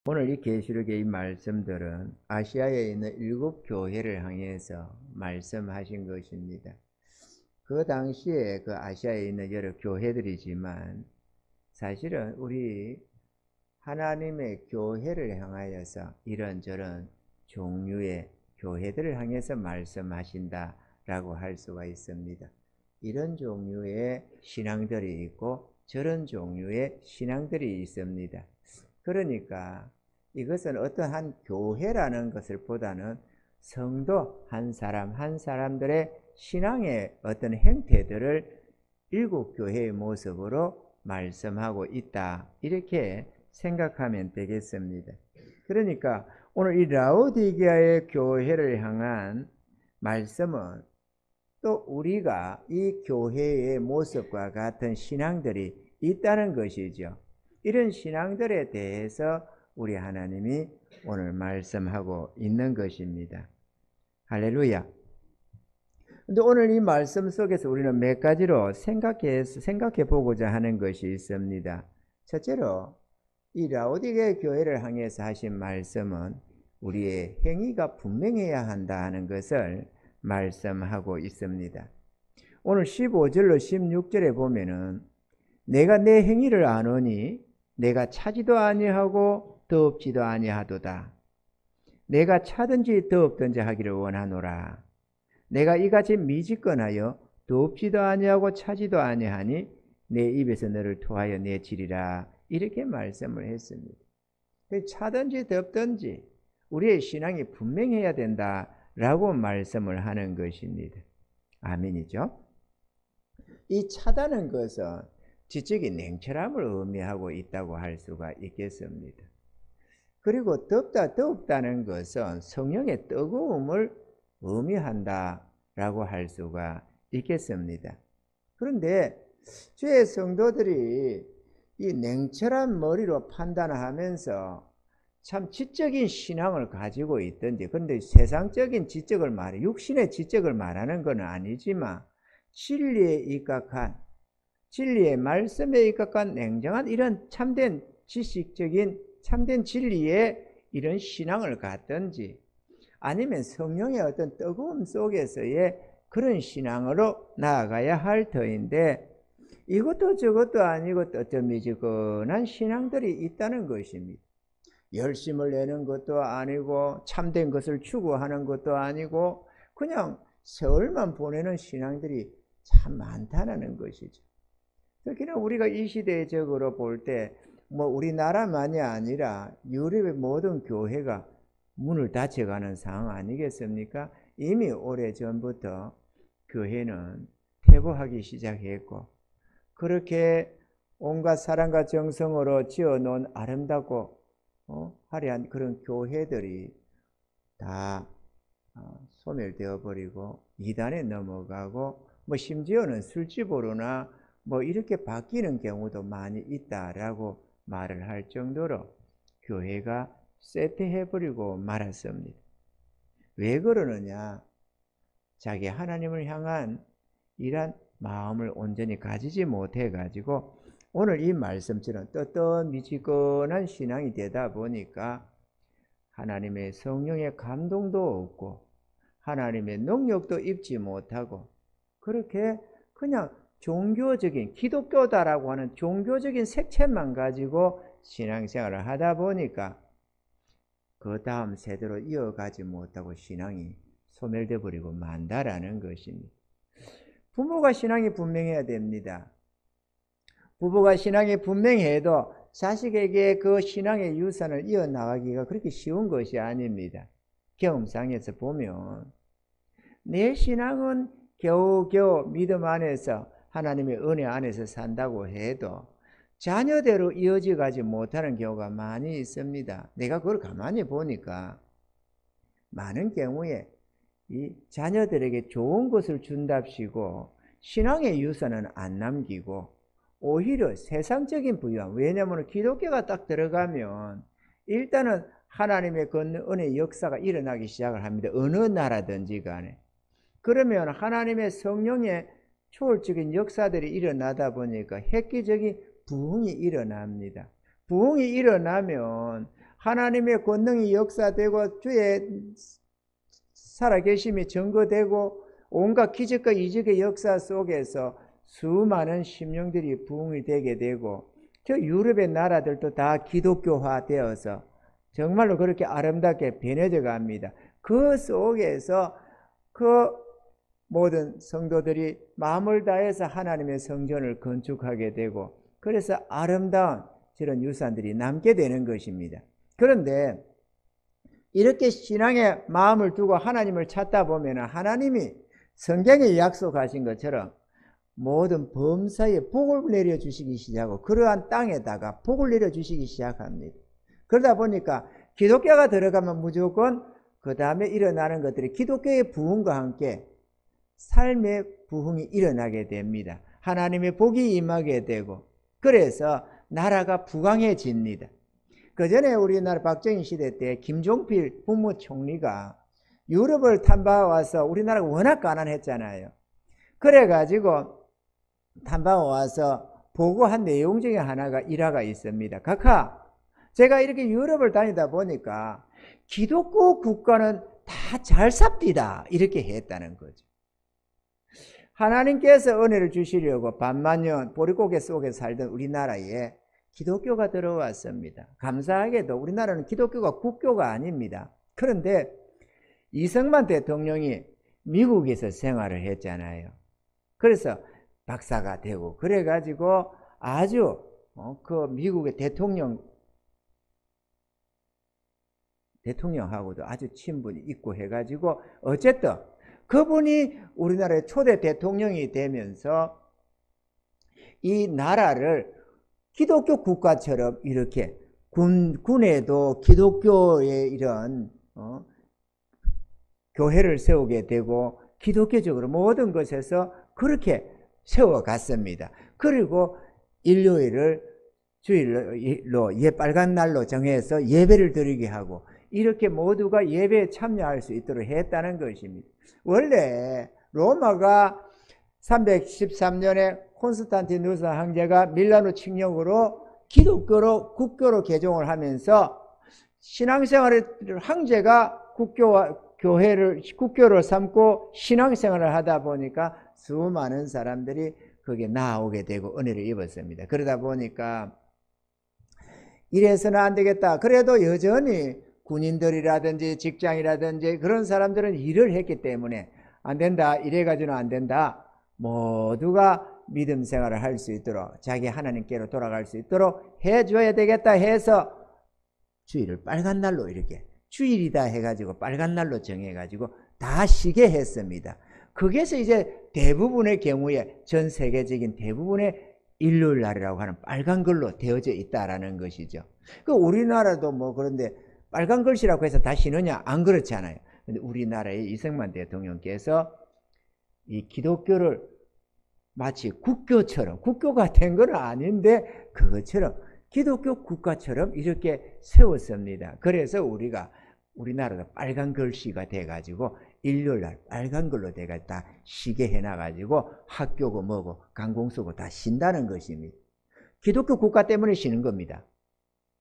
오늘 이 계시록의 이 말씀들은 아시아에 있는 7교회를 향해서 말씀하신 것입니다. 그 당시에 그 아시아에 있는 여러 교회들이지만 사실은 우리 하나님의 교회를 향하여서 이런저런 종류의 교회들을 향해서 말씀하신다라고 할 수가 있습니다. 이런 종류의 신앙들이 있고 저런 종류의 신앙들이 있습니다. 그러니까 이것은 어떠한 교회라는 것을 보다는 성도 한 사람 한 사람들의 신앙의 어떤 행태들을 7교회의 모습으로 말씀하고 있다, 이렇게 생각하면 되겠습니다. 그러니까 오늘 이 라오디게아의 교회를 향한 말씀은 또 우리가 이 교회의 모습과 같은 신앙들이 있다는 것이죠. 이런 신앙들에 대해서 우리 하나님이 오늘 말씀하고 있는 것입니다. 할렐루야. 근데 오늘 이 말씀 속에서 우리는 몇 가지로 생각해 보고자 하는 것이 있습니다. 첫째로 이 라오디게 교회를 향해서 하신 말씀은 우리의 행위가 분명해야 한다 하는 것을 말씀하고 있습니다. 오늘 15절로 16절에 보면은 내가 내 행위를 아노니 내가 차지도 아니하고 더없지도 아니하도다. 내가 차든지 더없든지 하기를 원하노라. 내가 이같이 미지근하여 더없지도 아니하고 차지도 아니하니 내 입에서 너를 토하여 내치리라. 이렇게 말씀을 했습니다. 차든지 덥든지 우리의 신앙이 분명해야 된다라고 말씀을 하는 것입니다. 아멘이죠? 이 차다는 것은 지적인 냉철함을 의미하고 있다고 할 수가 있겠습니다. 그리고 덥다, 더웁다는 것은 성령의 뜨거움을 의미한다라고 할 수가 있겠습니다. 그런데 주의 성도들이 이 냉철한 머리로 판단하면서 참 지적인 신앙을 가지고 있던지, 그런데 세상적인 지적을 말해, 육신의 지적을 말하는 건 아니지만 진리에 입각한, 진리의 말씀에 입각한 냉정한 이런 참된 지식적인 참된 진리의 이런 신앙을 갖든지, 아니면 성령의 어떤 뜨거움 속에서의 그런 신앙으로 나아가야 할 터인데, 이것도 저것도 아니고 뜨뜻미지근한 신앙들이 있다는 것입니다. 열심을 내는 것도 아니고 참된 것을 추구하는 것도 아니고 그냥 세월만 보내는 신앙들이 참 많다는 것이죠. 특히나 우리가 이 시대적으로 볼 때 우리나라만이 아니라 유럽의 모든 교회가 문을 닫혀가는 상황 아니겠습니까? 이미 오래전부터 교회는 퇴보하기 시작했고, 그렇게 온갖 사랑과 정성으로 지어놓은 아름답고 화려한 그런 교회들이 다 소멸되어 버리고 이단에 넘어가고 심지어는 술집으로나 이렇게 바뀌는 경우도 많이 있다라고 말을 할 정도로 교회가 쇠퇴해버리고 말았습니다. 왜 그러느냐? 자기 하나님을 향한 이런 마음을 온전히 가지지 못해가지고 오늘 이 말씀처럼 뜨뜻미지근한 신앙이 되다 보니까 하나님의 성령의 감동도 없고 하나님의 능력도 입지 못하고 그렇게 그냥 종교적인, 기독교다라고 하는 종교적인 색채만 가지고 신앙생활을 하다 보니까 그 다음 세대로 이어가지 못하고 신앙이 소멸되어 버리고 만다라는 것입니다. 부모가 신앙이 분명해야 됩니다. 부부가 신앙이 분명해도 자식에게 그 신앙의 유산을 이어나가기가 그렇게 쉬운 것이 아닙니다. 경험상에서 보면 내 신앙은 겨우겨우 믿음 안에서 하나님의 은혜 안에서 산다고 해도 자녀대로 이어져 가지 못하는 경우가 많이 있습니다. 내가 그걸 가만히 보니까 많은 경우에 이 자녀들에게 좋은 것을 준답시고 신앙의 유산은 안 남기고 오히려 세상적인 부유함, 왜냐하면 기독교가 딱 들어가면 일단은 하나님의 그 은혜의 역사가 일어나기 시작을 합니다. 어느 나라든지 간에. 그러면 하나님의 성령의 초월적인 역사들이 일어나다 보니까 획기적인 부흥이 일어납니다. 부흥이 일어나면 하나님의 권능이 역사되고 주의 살아계심이 증거되고 온갖 기적과 이적의 역사 속에서 수많은 심령들이 부흥이 되게 되고 저 유럽의 나라들도 다 기독교화 되어서 정말로 그렇게 아름답게 변해져 갑니다. 그 속에서 그 모든 성도들이 마음을 다해서 하나님의 성전을 건축하게 되고 그래서 아름다운 저런 유산들이 남게 되는 것입니다. 그런데 이렇게 신앙에 마음을 두고 하나님을 찾다 보면 하나님이 성경에 약속하신 것처럼 모든 범사에 복을 내려주시기 시작하고 그러한 땅에다가 복을 내려주시기 시작합니다. 그러다 보니까 기독교가 들어가면 무조건 그 다음에 일어나는 것들이 기독교의 부흥과 함께 삶의 부흥이 일어나게 됩니다. 하나님의 복이 임하게 되고 그래서 나라가 부강해집니다. 그 전에 우리나라 박정희 시대 때 김종필 국무총리가 유럽을 탐방와서 우리나라가 워낙 가난했잖아요. 그래가지고 탐방와서 보고한 내용 중에 하나가 일화가 있습니다. 각하, 제가 이렇게 유럽을 다니다 보니까 기독교 국가는 다 잘 삽디다 이렇게 했다는 거죠. 하나님께서 은혜를 주시려고 반만년 보릿고개 속에 살던 우리나라에 기독교가 들어왔습니다. 감사하게도 우리나라는 기독교가 국교가 아닙니다. 그런데 이승만 대통령이 미국에서 생활을 했잖아요. 그래서 박사가 되고 그래가지고 아주 그 미국의 대통령하고도 아주 친분이 있고 해가지고 어쨌든 그분이 우리나라의 초대 대통령이 되면서 이 나라를 기독교 국가처럼 이렇게 군에도 기독교의 이런 교회를 세우게 되고 기독교적으로 모든 것에서 그렇게 세워갔습니다. 그리고 일요일을 주일로 빨간 날로 정해서 예배를 드리게 하고 이렇게 모두가 예배에 참여할 수 있도록 했다는 것입니다. 원래 로마가 313년에 콘스탄티누스 황제가 밀라노 칙령으로 기독교로 국교로 개종을 하면서 신앙생활을 황제가 국교를 삼고 신앙생활을 하다 보니까 수많은 사람들이 거기에 나오게 되고 은혜를 입었습니다. 그러다 보니까 이래서는 안 되겠다. 그래도 여전히 군인들이라든지 직장이라든지 그런 사람들은 일을 했기 때문에 안 된다. 이래가지고는 안 된다. 모두가 믿음 생활을 할 수 있도록 자기 하나님께로 돌아갈 수 있도록 해줘야 되겠다 해서 주일을 빨간 날로 이렇게 주일이다 해가지고 빨간 날로 정해가지고 다 쉬게 했습니다. 그게서 이제 대부분의 경우에 전 세계적인 대부분의 일요일 날이라고 하는 빨간 글로 되어져 있다라는 것이죠. 그 우리나라도 뭐 그런데 빨간 글씨라고 해서 다 쉬느냐? 안 그렇잖아요. 근데 우리나라의 이승만 대통령께서 이 기독교를 마치 국교처럼, 국교가 된 건 아닌데 그것처럼 기독교 국가처럼 이렇게 세웠습니다. 그래서 우리나라가 빨간 글씨가 돼가지고 일요일날 빨간 글로 돼가지고 다 쉬게 해놔가지고 학교고 뭐고 관공서고 다 쉰다는 것입니다. 기독교 국가 때문에 쉬는 겁니다.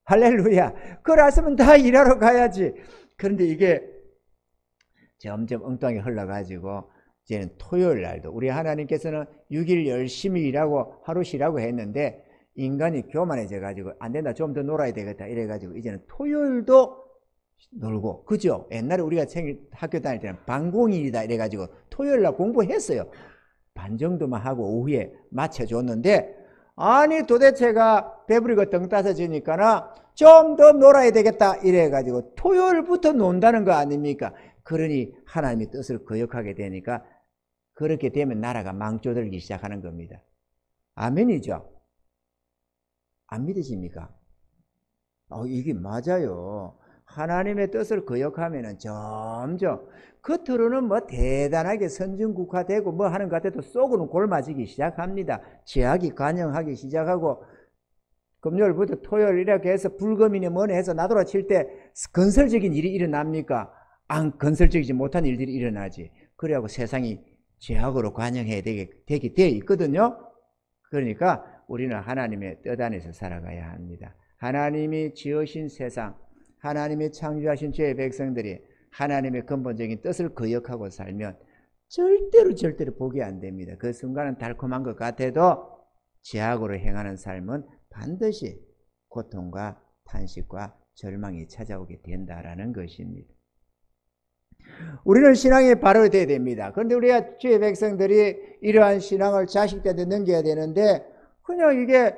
할렐루야. 그랬으면 다 일하러 가야지. 그런데 이게 점점 엉뚱하게 흘러가지고 이제는 토요일 날도 우리 하나님께서는 6일 열심히 일하고 하루 쉬라고 했는데 인간이 교만해져 가지고 안 된다. 좀 더 놀아야 되겠다. 이래 가지고 이제는 토요일도 놀고, 그죠? 옛날에 우리가 학교 다닐 때는 반공일이다 이래 가지고 토요일 날 공부했어요. 반 정도만 하고 오후에 맞춰줬는데 아니 도대체가 배부리고 등 따서지니까는 좀 더 놀아야 되겠다 이래 가지고 토요일부터 논다는 거 아닙니까? 그러니 하나님의 뜻을 거역하게 되니까 그렇게 되면 나라가 망조들기 시작하는 겁니다. 아멘이죠? 안 믿으십니까? 이게 맞아요. 하나님의 뜻을 거역하면은 점점 겉으로는 뭐 대단하게 선진국화되고 뭐 하는 것 같아도 속으로는 골마지기 시작합니다. 죄악이 관영하기 시작하고 금요일부터 토요일 이렇게 해서 불금이니 뭐니 해서 나돌아 칠 때 건설적인 일이 일어납니까? 안 건설적이지 못한 일들이 일어나지. 그래갖고 세상이 죄악으로 관영해야 되게 되어 있거든요. 그러니까 우리는 하나님의 뜻 안에서 살아가야 합니다. 하나님이 지으신 세상, 하나님의 창조하신 죄의 백성들이 하나님의 근본적인 뜻을 거역하고 살면 절대로 복이 안 됩니다. 그 순간은 달콤한 것 같아도 죄악으로 행하는 삶은 반드시 고통과 탄식과 절망이 찾아오게 된다라는 것입니다. 우리는 신앙이 바로 돼야 됩니다. 그런데 우리가 주의 백성들이 이러한 신앙을 자식들한테 넘겨야 되는데 그냥 이게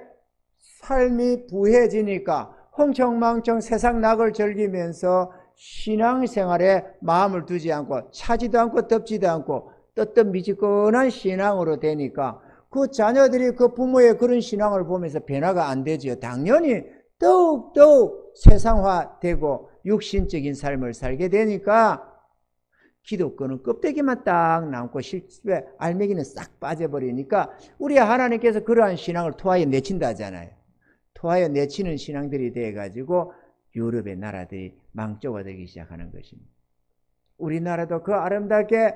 삶이 부해지니까 흥청망청 세상 낙을 즐기면서 신앙생활에 마음을 두지 않고 차지도 않고 덮지도 않고 뜨뜻미지근한 신앙으로 되니까 그 자녀들이 그 부모의 그런 신앙을 보면서 변화가 안 되지요. 당연히 더욱더욱 세상화되고 육신적인 삶을 살게 되니까 기독교는 껍데기만 딱 남고 실제 알맹이는 싹 빠져버리니까 우리 하나님께서 그러한 신앙을 토하여 내친다 하잖아요. 토하여 내치는 신앙들이 돼가지고 유럽의 나라들이 망조가 되기 시작하는 것입니다. 우리나라도 그 아름답게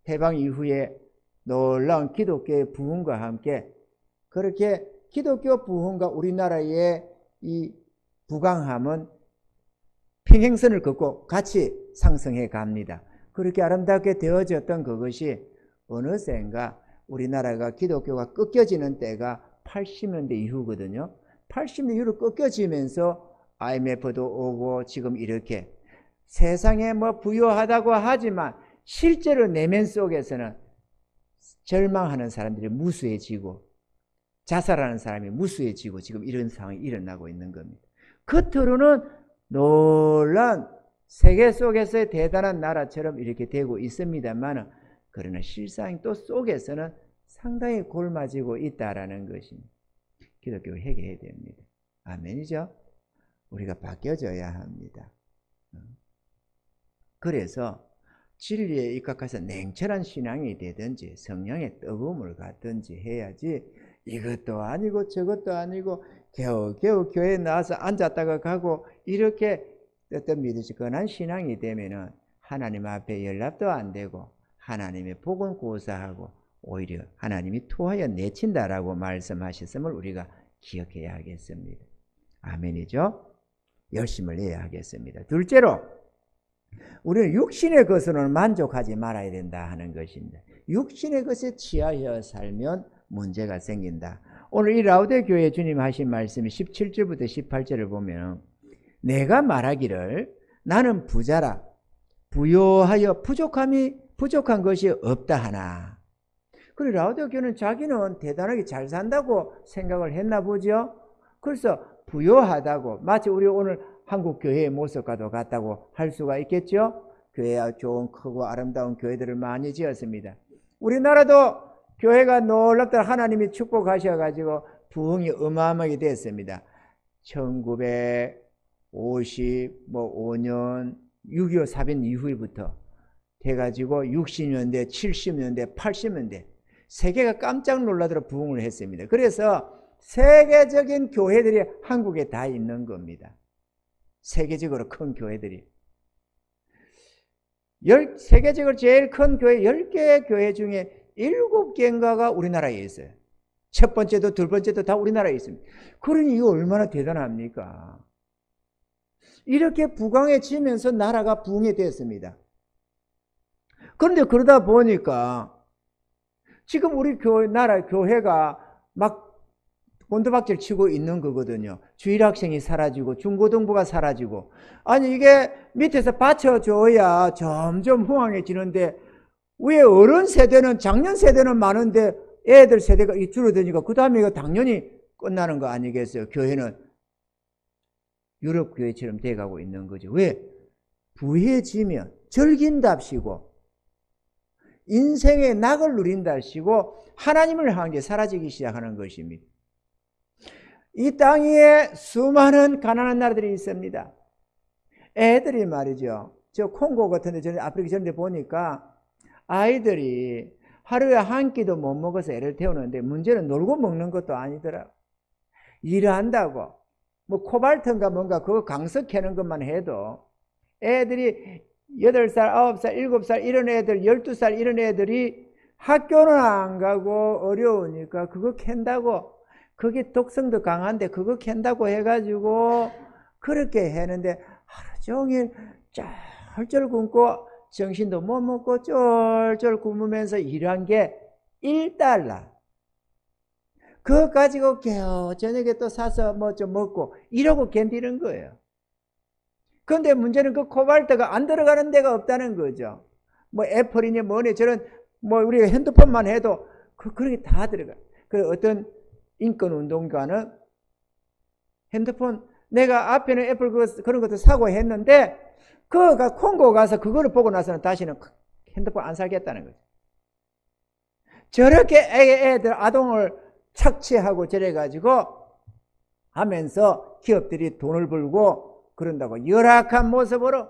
해방 이후에 놀라운 기독교의 부흥과 함께 그렇게 기독교 부흥과 우리나라의 이 부강함은 평행선을 걷고 같이 상승해 갑니다. 그렇게 아름답게 되어졌던 그것이 어느샌가 우리나라가 기독교가 꺾여지는 때가 80년대 이후거든요. 80년대 이후로 꺾여지면서 IMF도 오고 지금 이렇게 세상에 뭐 부유하다고 하지만 실제로 내면 속에서는 절망하는 사람들이 무수해지고 자살하는 사람이 무수해지고 지금 이런 상황이 일어나고 있는 겁니다. 겉으로는 놀란 세계 속에서의 대단한 나라처럼 이렇게 되고 있습니다만 그러나 실상 또 속에서는 상당히 골마지고 있다라는 것입니다. 기독교 회개해야 됩니다. 아멘이죠? 우리가 바뀌어져야 합니다. 그래서 진리에 입각해서 냉철한 신앙이 되든지 성령의 뜨거움을 갖든지 해야지 이것도 아니고 저것도 아니고 겨우겨우 교회에 나와서 앉았다가 가고 이렇게 뜨뜻미지근한 신앙이 되면은 하나님 앞에 연락도 안 되고 하나님의 복은 고사하고 오히려 하나님이 토하여 내친다라고 말씀하셨음을 우리가 기억해야 하겠습니다. 아멘이죠? 열심을 내야 하겠습니다. 둘째로 우리는 육신의 것으로는 만족하지 말아야 된다 하는 것입니다. 육신의 것에 취하여 살면 문제가 생긴다. 오늘 이 라우데 교회 주님 하신 말씀이 17절부터 18절을 보면 내가 말하기를 나는 부자라 부요하여 부족한 것이 없다 하나. 그리고 라우데 교회는 자기는 대단하게 잘 산다고 생각을 했나 보죠. 그래서 부요하다고 마치 우리 오늘 한국 교회의 모습과도 같다고 할 수가 있겠죠. 교회가 좋은 크고 아름다운 교회들을 많이 지었습니다. 우리나라도 교회가 놀랍다 하나님이 축복하셔가지고 부흥이 어마어마하게 됐습니다. 1955년 6.25 사변 이후부터 돼가지고 60년대, 70년대, 80년대 세계가 깜짝 놀라도록 부흥을 했습니다. 그래서 세계적인 교회들이 한국에 다 있는 겁니다. 세계적으로 큰 교회들이. 세계적으로 제일 큰 교회 10개의 교회 중에 7개인가가 우리나라에 있어요. 첫 번째도 둘 번째도 다 우리나라에 있습니다. 그러니 이거 얼마나 대단합니까? 이렇게 부강해지면서 나라가 부흥이 됐습니다. 그런데 그러다 보니까 지금 우리 나라 교회가 막 곤두박질 치고 있는 거거든요. 주일학생이 사라지고 중고등부가 사라지고 아니 이게 밑에서 받쳐줘야 점점 후황해지는데 왜 어른 세대는 작년 세대는 많은데 애들 세대가 줄어드니까 그 다음에 이거 당연히 끝나는 거 아니겠어요? 교회는 유럽 교회처럼 돼가고 있는 거죠. 왜? 부해지면 즐긴답시고 인생의 낙을 누린답시고 하나님을 향한 게 사라지기 시작하는 것입니다. 이 땅 위에 수많은 가난한 나라들이 있습니다. 애들이 말이죠. 저 콩고 같은 데 전에 아프리카 전에 보니까 아이들이 하루에 한 끼도 못 먹어서 애를 태우는데 문제는 놀고 먹는 것도 아니더라. 일한다고 뭐 코발트인가 뭔가 그거 강석 캐는 것만 해도 애들이 8살, 9살, 7살 이런 애들 12살 이런 애들이 학교는 안 가고 어려우니까 그거 캔다고 그게 독성도 강한데 그거 캔다고 해가지고 그렇게 했는데 하루 종일 쩔쩔 굶고 정신도 못 먹고 쩔쩔 굶으면서 일한 게 1달러. 그거 가지고 겨우 저녁에 또 사서 뭐 좀 먹고 이러고 견디는 거예요. 그런데 문제는 그 코발트가 안 들어가는 데가 없다는 거죠. 뭐 애플이니 뭐니 저런 뭐 우리가 핸드폰만 해도 그렇게 다 들어가. 그 어떤 인권 운동가는 핸드폰 내가 앞에는 애플 그런 것도 사고 했는데 그거가 콩고 가서 그거를 보고 나서는 다시는 핸드폰 안 사겠다는 거죠. 저렇게 애들 아동을 착취하고 저래가지고 하면서 기업들이 돈을 벌고 그런다고 열악한 모습으로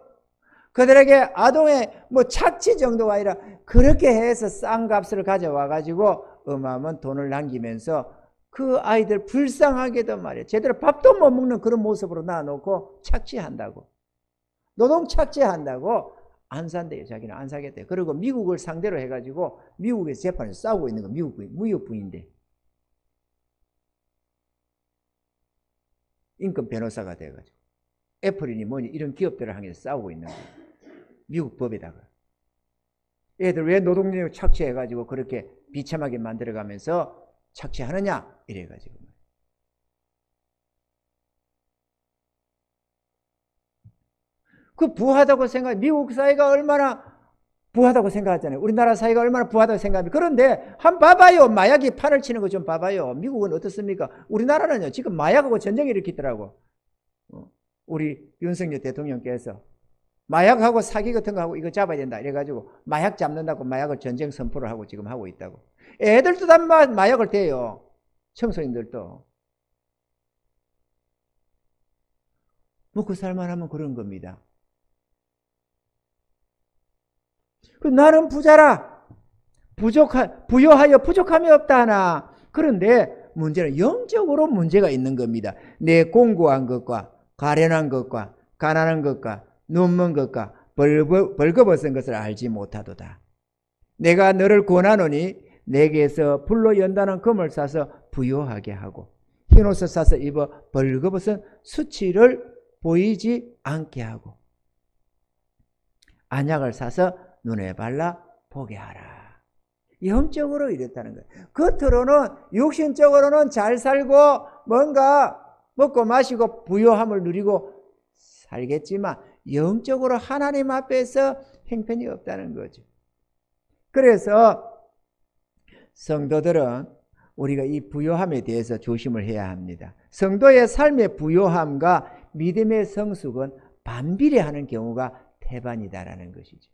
그들에게 아동의 뭐 착취 정도가 아니라 그렇게 해서 싼 값을 가져와가지고 어마어마한 돈을 남기면서 그 아이들 불쌍하게도 말이에요. 제대로 밥도 못 먹는 그런 모습으로 놔놓고 착취한다고. 노동 착취한다고 안 산대요. 자기는 안 사겠대요. 그리고 미국을 상대로 해가지고 미국에서 재판에서 싸우고 있는 거 무역부인데 인권 변호사가 돼가지고 애플이니 뭐니 이런 기업들을 향해서 싸우고 있는 거예요. 미국 법에다가. 애들 왜 노동력 착취해가지고 그렇게 비참하게 만들어가면서 착취하느냐 이래가지고. 그 부하다고 미국 사회가 얼마나 부하다고 생각하잖아요. 우리나라 사회가 얼마나 부하다고 생각합니까? 그런데 한 봐봐요. 마약이 판을 치는 거 좀 봐봐요. 미국은 어떻습니까? 우리나라는요. 지금 마약하고 전쟁을 일으키더라고. 우리 윤석열 대통령께서 마약하고 사기 같은 거 하고 이거 잡아야 된다 이래가지고 마약 잡는다고 마약을 전쟁 선포를 하고 지금 하고 있다고. 애들도 다 마약을 대요. 청소년들도. 먹고 살만하면 그런 겁니다. 나는 부자라. 부요하여 부족함이 없다 하나. 그런데 문제는 영적으로 문제가 있는 겁니다. 내 공고한 것과 가련한 것과 가난한 것과 눈먼 것과 벌거벗은 것을 알지 못하도다. 내가 너를 권하노니 내게서 불로 연단한 금을 사서 부요하게 하고 흰옷을 사서 입어 벌거벗은 수치를 보이지 않게 하고 안약을 사서 눈에 발라 보게 하라. 영적으로 이랬다는 거예요. 겉으로는 육신적으로는 잘 살고 뭔가 먹고 마시고 부요함을 누리고 살겠지만 영적으로 하나님 앞에서 형편이 없다는 거죠. 그래서 성도들은 우리가 이 부요함에 대해서 조심을 해야 합니다. 성도의 삶의 부요함과 믿음의 성숙은 반비례하는 경우가 태반이다라는 것이죠.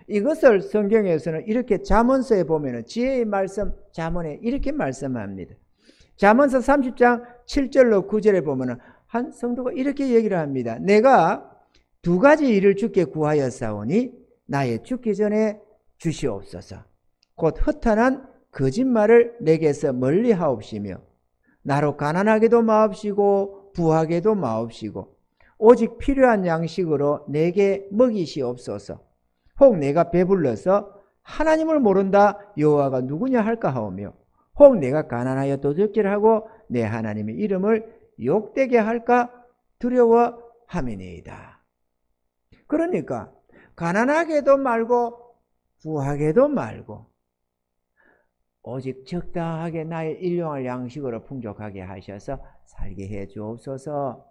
이것을 성경에서는 이렇게 잠언서에 보면은 지혜의 말씀 잠언에 이렇게 말씀합니다. 잠언서 30장 7절로 9절에 보면은 한 성도가 이렇게 얘기를 합니다. 내가 두 가지 일을 주께 구하였사오니 나의 죽기 전에 주시옵소서. 곧 허탄한 거짓말을 내게서 멀리 하옵시며 나로 가난하게도 마옵시고 부하게도 마옵시고 오직 필요한 양식으로 내게 먹이시옵소서. 혹 내가 배불러서 하나님을 모른다 여호와가 누구냐 할까 하오며 혹 내가 가난하여 도적질하고 내 하나님의 이름을 욕되게 할까 두려워함이니이다. 그러니까 가난하게도 말고 부하게도 말고 오직 적당하게 나의 일용할 양식으로 풍족하게 하셔서 살게 해 주옵소서.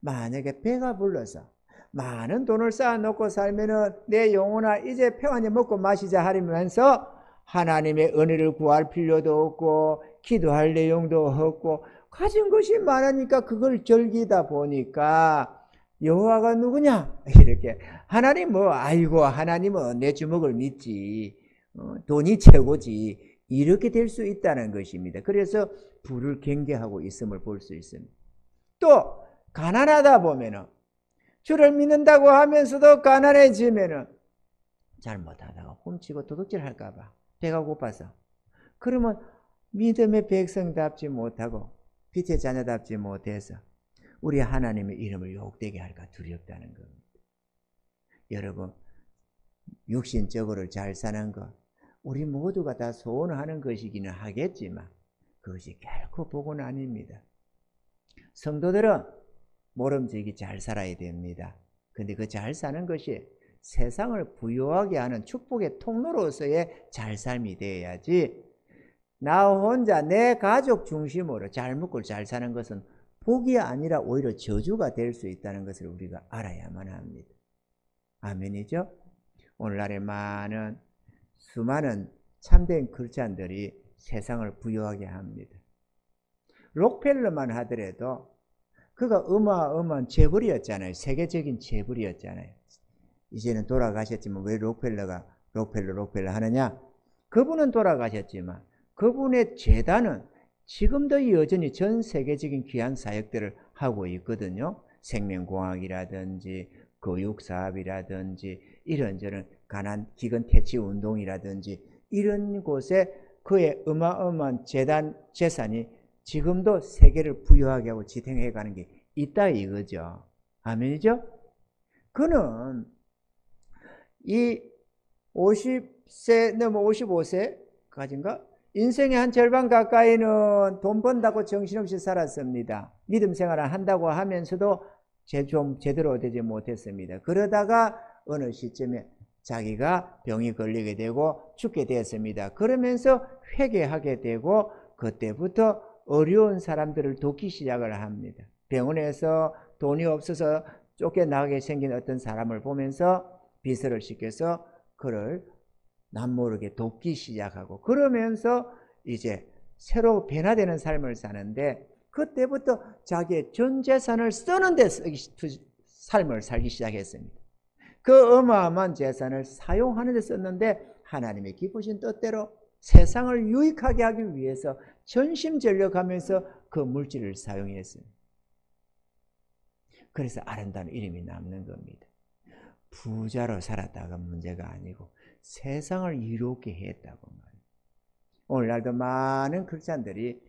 만약에 배가 불러서 많은 돈을 쌓아놓고 살면은 내 영혼아 이제 평안히 먹고 마시자 하면서 하나님의 은혜를 구할 필요도 없고 기도할 내용도 없고 가진 것이 많으니까 그걸 즐기다 보니까 여호와가 누구냐 이렇게 하나님 아이고 하나님은 내 주먹을 믿지 돈이 최고지 이렇게 될 수 있다는 것입니다. 그래서 부를 경계하고 있음을 볼 수 있습니다. 또 가난하다 보면은 주를 믿는다고 하면서도 가난해지면은 잘못하다가 훔치고 도둑질 할까봐 배가 고파서 그러면 믿음의 백성답지 못하고 빛의 자녀답지 못해서 우리 하나님의 이름을 욕되게 할까 두렵다는 겁니다. 여러분 육신적으로 잘 사는 것 우리 모두가 다 소원하는 것이기는 하겠지만 그것이 결코 복은 아닙니다. 성도들은 모름지기 잘 살아야 됩니다. 근데 그 잘 사는 것이 세상을 부유하게 하는 축복의 통로로서의 잘 삶이 되어야지, 나 혼자 내 가족 중심으로 잘 먹고 잘 사는 것은 복이 아니라 오히려 저주가 될 수 있다는 것을 우리가 알아야만 합니다. 아멘이죠? 오늘날의 수많은 참된 크리스찬들이 세상을 부유하게 합니다. 록펠러만 하더라도 그가 어마어마한 재벌이었잖아요. 세계적인 재벌이었잖아요. 이제는 돌아가셨지만 왜 록펠러 하느냐? 그분은 돌아가셨지만 그분의 재단은 지금도 여전히 전 세계적인 귀한 사역들을 하고 있거든요. 생명공학이라든지 교육사업이라든지 이런저런 가난 기근 퇴치 운동이라든지 이런 곳에 그의 어마어마한 재산이 지금도 세계를 부유하게 하고 지탱해 가는 게 있다 이거죠. 아멘이죠? 그는 이 50세 넘어 55세까지인가? 인생의 한 절반 가까이는 돈 번다고 정신없이 살았습니다. 믿음 생활을 한다고 하면서도 좀 제대로 되지 못했습니다. 그러다가 어느 시점에 자기가 병이 걸리게 되고 죽게 되었습니다. 그러면서 회개하게 되고 그때부터 어려운 사람들을 돕기 시작을 합니다. 병원에서 돈이 없어서 쫓겨나게 생긴 어떤 사람을 보면서 비서를 시켜서 그를 남모르게 돕기 시작하고, 그러면서 이제 새로 변화되는 삶을 사는데, 그때부터 자기의 전 재산을 쓰는 데 삶을 살기 시작했습니다. 그 어마어마한 재산을 사용하는 데 썼는데 하나님의 기쁘신 뜻대로 세상을 유익하게 하기 위해서 전심전력하면서 그 물질을 사용했습니다. 그래서 아름다운 이름이 남는 겁니다. 부자로 살았다가 문제가 아니고 세상을 이롭게 했다고 말이에요. 오늘날도 많은 크리스찬들이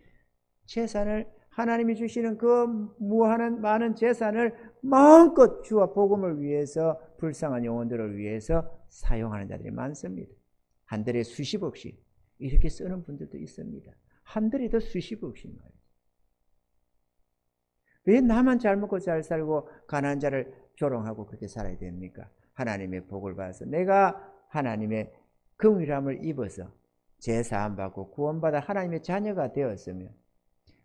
재산을, 하나님이 주시는 그 무한한 많은 재산을 마음껏 주와 복음을 위해서, 불쌍한 영혼들을 위해서 사용하는 자들이 많습니다. 한 달에 수십억씩 이렇게 쓰는 분들도 있습니다. 한 달에도 수십억씩 말이죠. 왜 나만 잘 먹고 잘 살고 가난한 자를 조롱하고 그렇게 살아야 됩니까? 하나님의 복을 받아서 내가 하나님의 긍휼함을 입어서 제사함 받고 구원받아 하나님의 자녀가 되었으면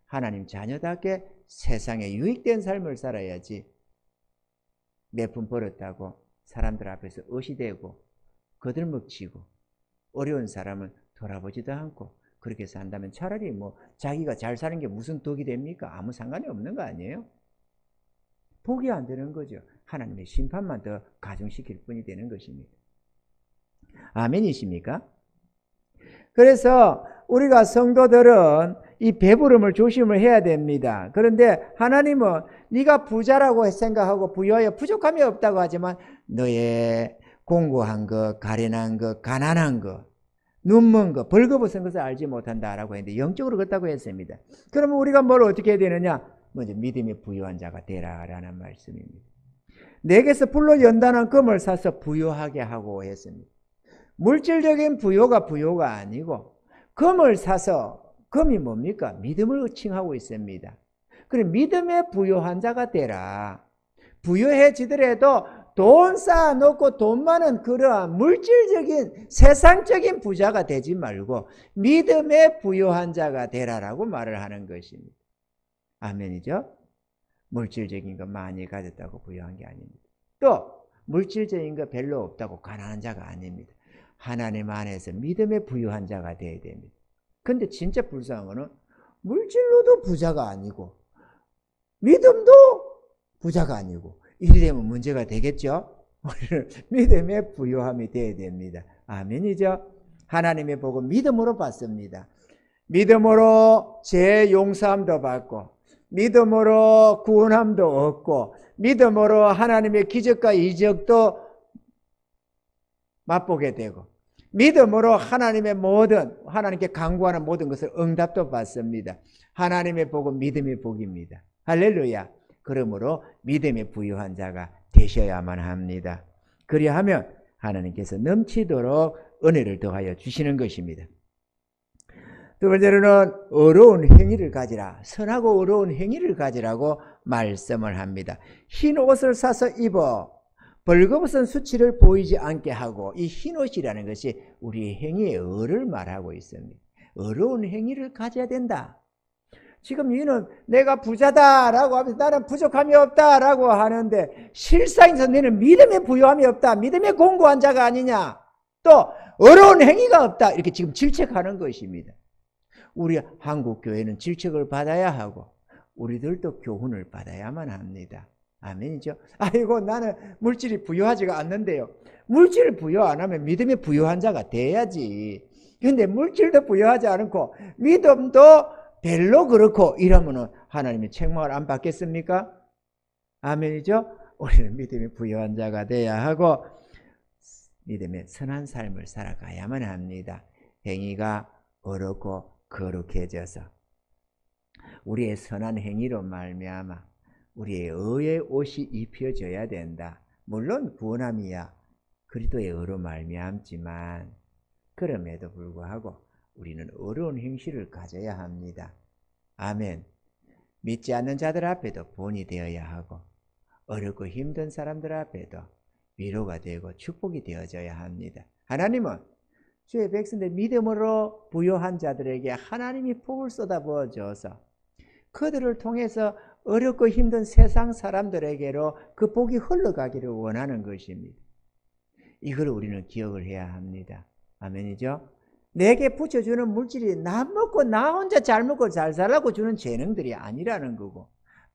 하나님 자녀답게 세상에 유익된 삶을 살아야지, 몇 푼 벌었다고 사람들 앞에서 어시되고 거들먹치고 어려운 사람은 돌아보지도 않고 그렇게 산다면 차라리 자기가 잘 사는 게 무슨 덕이 됩니까? 아무 상관이 없는 거 아니에요? 복이 안 되는 거죠. 하나님의 심판만 더 가중시킬 뿐이 되는 것입니다. 아멘이십니까? 그래서 우리가 성도들은 이 배부름을 조심을 해야 됩니다. 그런데 하나님은 네가 부자라고 생각하고 부여하여 부족함이 없다고 하지만 너의 공고한 것, 가련한 것, 가난한 것, 눈먼 것, 벌거벗은 것을 알지 못한다라고 했는데 영적으로 그렇다고 했습니다. 그러면 우리가 뭘 어떻게 해야 되느냐? 먼저 믿음이 부유한 자가 되라라는 말씀입니다. 내게서 불로 연단한 금을 사서 부유하게 하고 했습니다. 물질적인 부요가 아니고 금을 사서, 금이 뭡니까? 믿음을 칭하고 있습니다. 그래, 믿음의 부유한 자가 되라. 부유해지더라도 돈 쌓아놓고 돈 많은 그러한 물질적인 세상적인 부자가 되지 말고 믿음의 부유한 자가 되라라고 말을 하는 것입니다. 아멘이죠? 물질적인 거 많이 가졌다고 부유한 게 아닙니다. 또 물질적인 거 별로 없다고 가난한 자가 아닙니다. 하나님 안에서 믿음의 부유한 자가 되어야 됩니다. 근데 진짜 불쌍한 거는 물질로도 부자가 아니고 믿음도 부자가 아니고 이리 되면 문제가 되겠죠? 믿음의 부유함이 되어야 됩니다. 아멘이죠? 하나님의 복은 믿음으로 받습니다. 믿음으로 죄 용서함도 받고 믿음으로 구원함도 얻고 믿음으로 하나님의 기적과 이적도 맛보게 되고 믿음으로 하나님의 하나님께 간구하는 모든 것을 응답도 받습니다. 하나님의 복은 믿음의 복입니다. 할렐루야. 그러므로 믿음의 부유한 자가 되셔야만 합니다. 그리하면 하나님께서 넘치도록 은혜를 더하여 주시는 것입니다. 두 번째로는 어려운 행위를 가지라. 선하고 어려운 행위를 가지라고 말씀을 합니다. 흰 옷을 사서 입어 벌거벗은 수치를 보이지 않게 하고, 이 흰 옷이라는 것이 우리의 행위의 의를 말하고 있습니다. 어려운 행위를 가져야 된다. 지금 이는 내가 부자다라고 하면서 나는 부족함이 없다라고 하는데 실상에서 너는 믿음의 부요함이 없다, 믿음의 공고한 자가 아니냐, 또 어려운 행위가 없다, 이렇게 지금 질책하는 것입니다. 우리 한국교회는 질책을 받아야 하고 우리들도 교훈을 받아야만 합니다. 아멘이죠. 아이고 나는 물질이 부요하지가 않는데요. 물질을 부요 안 하면 믿음의 부요한 자가 돼야지. 근데 물질도 부요하지 않고 믿음도 별로 그렇고 이러면은 하나님이 책망을 안 받겠습니까? 아멘이죠. 우리는 믿음의 부요한 자가 돼야 하고 믿음의 선한 삶을 살아가야만 합니다. 행위가 어렵고 거룩해져서 우리의 선한 행위로 말미암아 우리의 의의 옷이 입혀져야 된다. 물론 구원함이야 그리스도의 의로 말미암지만 그럼에도 불구하고 우리는 어려운 행실을 가져야 합니다. 아멘. 믿지 않는 자들 앞에도 본이 되어야 하고 어렵고 힘든 사람들 앞에도 위로가 되고 축복이 되어져야 합니다. 하나님은 주의 백성들 믿음으로 부요한 자들에게 하나님이 복을 쏟아부어 줘서 그들을 통해서 어렵고 힘든 세상 사람들에게로 그 복이 흘러가기를 원하는 것입니다. 이걸 우리는 기억을 해야 합니다. 아멘이죠? 내게 붙여주는 물질이 나 먹고 나 혼자 잘 먹고 잘 살라고 주는 재능들이 아니라는 거고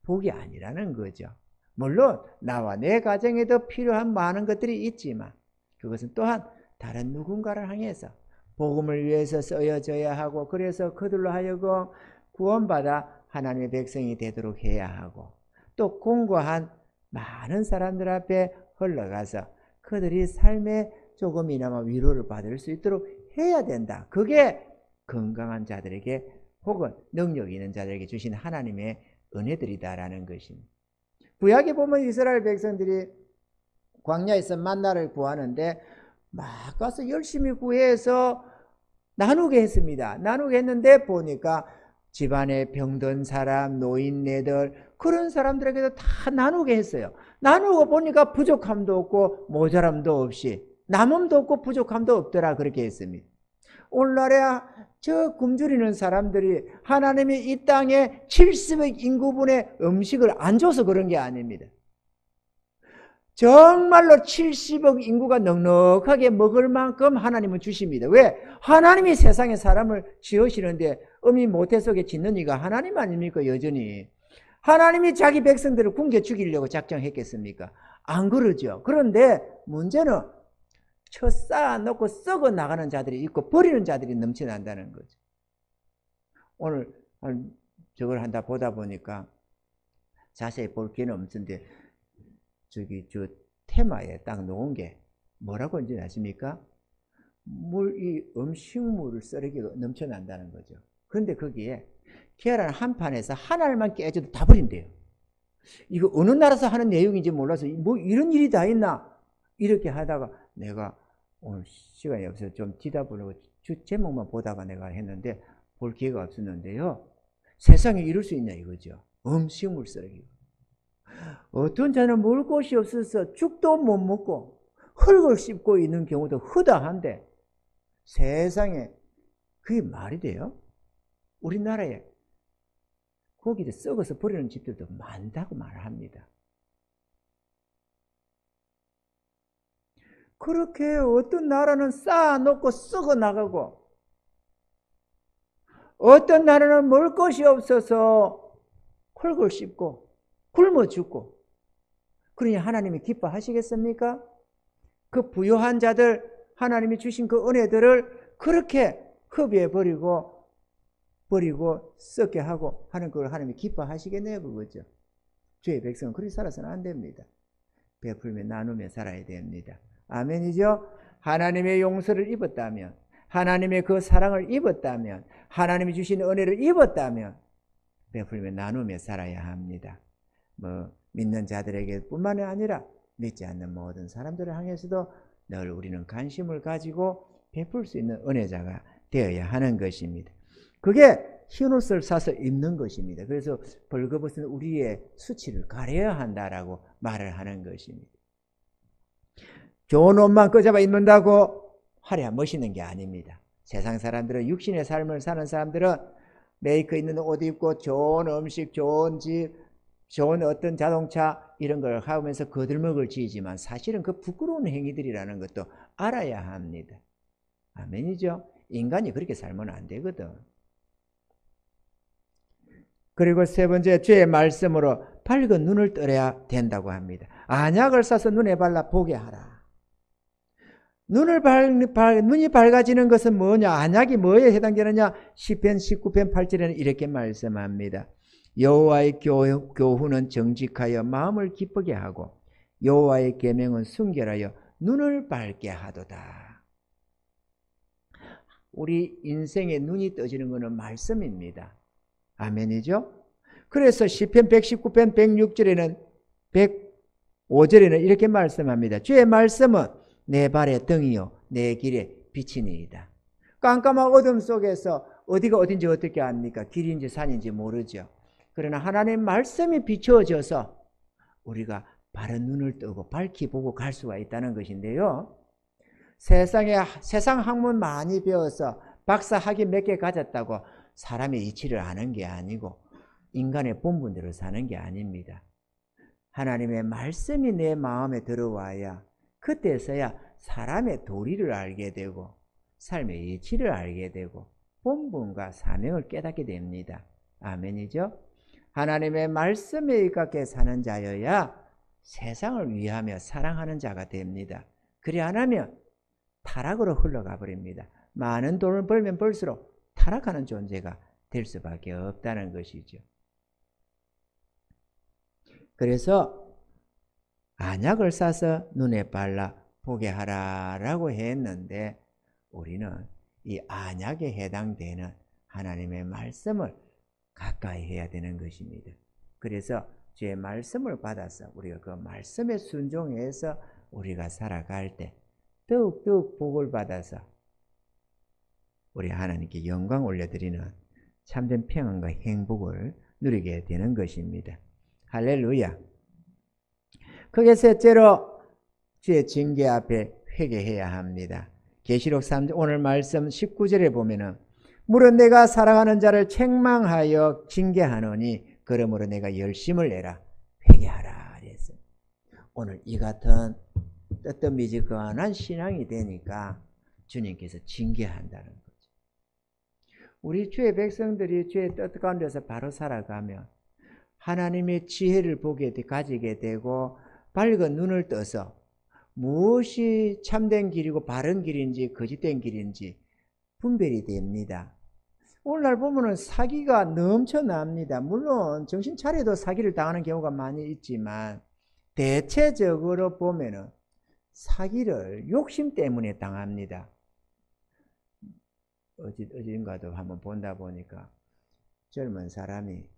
복이 아니라는 거죠. 물론 나와 내 가정에도 필요한 많은 것들이 있지만 그것은 또한 다른 누군가를 향해서 복음을 위해서 쓰여져야 하고 그래서 그들로 하여금 구원받아 하나님의 백성이 되도록 해야 하고 또 공고한 많은 사람들 앞에 흘러가서 그들이 삶에 조금이나마 위로를 받을 수 있도록 해야 된다. 그게 건강한 자들에게 혹은 능력 있는 자들에게 주신 하나님의 은혜들이다라는 것입니다. 구약에 보면 이스라엘 백성들이 광야에서 만나를 구하는데 막 가서 열심히 구해서 나누게 했습니다. 나누게 했는데 보니까 집안에 병든 사람, 노인네들 그런 사람들에게도 다 나누게 했어요. 나누고 보니까 부족함도 없고 모자람도 없이 남음도 없고 부족함도 없더라 그렇게 했습니다. 오늘날에 저 굶주리는 사람들이 하나님이 이 땅에 70억 인구분의 음식을 안 줘서 그런 게 아닙니다. 정말로 70억 인구가 넉넉하게 먹을 만큼 하나님은 주십니다. 왜? 하나님이 세상에 사람을 지으시는데 음이 모태 속에 짓는 이가 하나님 아닙니까? 여전히 하나님이 자기 백성들을 굶겨 죽이려고 작정했겠습니까? 안 그러죠. 그런데 문제는 쳐 쌓아놓고 썩어 나가는 자들이 있고 버리는 자들이 넘쳐난다는 거죠. 오늘 저걸 한다 보다 보니까 자세히 볼 기회는 없는데 저기 저 테마에 딱 놓은 게 뭐라고 인지 아십니까? 이 음식물을 쓰레기가 넘쳐난다는 거죠. 그런데 거기에 계란 한 판에서 하나만 깨져도 다 버린대요. 이거 어느 나라에서 하는 내용인지 몰라서 뭐 이런 일이 다 있나 이렇게 하다가 내가 오늘 시간이 없어서 좀 뒤다보려고 주 제목만 보다가 내가 했는데 볼 기회가 없었는데요. 세상에 이럴 수 있냐 이거죠. 음식물 쓰레기. 어떤 자는 먹을 곳이 없어서 죽도 못 먹고 흙을 씹고 있는 경우도 허다한데 세상에 그게 말이 돼요? 우리나라에 고기를 썩어서 버리는 집들도 많다고 말합니다. 그렇게 어떤 나라는 쌓아놓고 썩어 나가고 어떤 나라는 먹을 것이 없어서 흙을 씹고 굶어 죽고 그러니 하나님이 기뻐하시겠습니까? 그 부요한 자들 하나님이 주신 그 은혜들을 그렇게 흡입해 버리고 썩게 하고 하는 걸 하나님이 기뻐하시겠네요. 그거죠. 주의 백성은 그렇게 살아서는 안 됩니다. 베풀며 나누며 살아야 됩니다. 아멘이죠. 하나님의 용서를 입었다면 하나님의 그 사랑을 입었다면 하나님이 주신 은혜를 입었다면 베풀며 나누며 살아야 합니다. 믿는 자들에게 뿐만 아니라 믿지 않는 모든 사람들을 향해서도 늘 우리는 관심을 가지고 베풀 수 있는 은혜자가 되어야 하는 것입니다. 그게 흰 옷을 사서 입는 것입니다. 그래서 벌거벗은 우리의 수치를 가려야 한다라고 말을 하는 것입니다. 좋은 옷만 끄잡아 입는다고 화려한 멋있는 게 아닙니다. 세상 사람들은, 육신의 삶을 사는 사람들은 메이크 있는 옷 입고 좋은 음식, 좋은 집, 좋은 어떤 자동차 이런 걸 하면서 거들먹을 지지만 사실은 그 부끄러운 행위들이라는 것도 알아야 합니다. 아멘이죠? 인간이 그렇게 살면 안 되거든. 그리고 세 번째, 주의 말씀으로 밝은 눈을 떠야 된다고 합니다. 안약을 사서 눈에 발라 보게 하라. 눈이 밝아지는 것은 뭐냐? 안약이 뭐에 해당되느냐? 시편 19편 8절에는 이렇게 말씀합니다. 여호와의 교훈은 정직하여 마음을 기쁘게 하고 여호와의 계명은 순결하여 눈을 밝게 하도다. 우리 인생의 눈이 떠지는 것은 말씀입니다. 아멘이죠? 그래서 시편 119편 106절에는 105절에는 이렇게 말씀합니다. 주의 말씀은 내 발의 등이요 내 길의 빛이니이다. 깜깜한 어둠 속에서 어디가 어딘지 어떻게 압니까? 길인지 산인지 모르죠. 그러나 하나님의 말씀이 비추어져서 우리가 바른 눈을 뜨고 밝히 보고 갈 수가 있다는 것인데요. 세상 학문 많이 배워서 박사 학위 몇 개 가졌다고 사람의 이치를 아는 게 아니고 인간의 본분대로 사는 게 아닙니다. 하나님의 말씀이 내 마음에 들어와야 그때서야 사람의 도리를 알게 되고 삶의 이치를 알게 되고 본분과 사명을 깨닫게 됩니다. 아멘이죠? 하나님의 말씀에 입각해 사는 자여야 세상을 위하며 사랑하는 자가 됩니다. 그리 안 하면 타락으로 흘러가 버립니다. 많은 돈을 벌면 벌수록 타락하는 존재가 될 수밖에 없다는 것이죠. 그래서 안약을 사서 눈에 발라 보게 하라라고 했는데 우리는 이 안약에 해당되는 하나님의 말씀을 가까이 해야 되는 것입니다. 그래서 주의 말씀을 받아서 우리가 그 말씀에 순종해서 우리가 살아갈 때 더욱더욱 복을 받아서 우리 하나님께 영광 올려드리는 참된 평안과 행복을 누리게 되는 것입니다. 할렐루야. 그게 셋째로 주의 징계 앞에 회개해야 합니다. 계시록 3장 오늘 말씀 19절에 보면은 물은 내가 사랑하는 자를 책망하여 징계하노니 그러므로 내가 열심을 내라 회개하라 그랬어요. 오늘 이 같은 뜨뜻미지근한 신앙이 되니까 주님께서 징계한다는 거죠. 우리 주의 백성들이 주의 뜻 가운데서 바로 살아가면 하나님의 지혜를 가지게 되고 밝은 눈을 떠서 무엇이 참된 길이고 바른 길인지 거짓된 길인지 분별이 됩니다. 오늘날 보면은 사기가 넘쳐납니다. 물론 정신 차려도 사기를 당하는 경우가 많이 있지만 대체적으로 보면은 사기를 욕심 때문에 당합니다. 어딘가도 한번 본다 보니까 젊은 사람이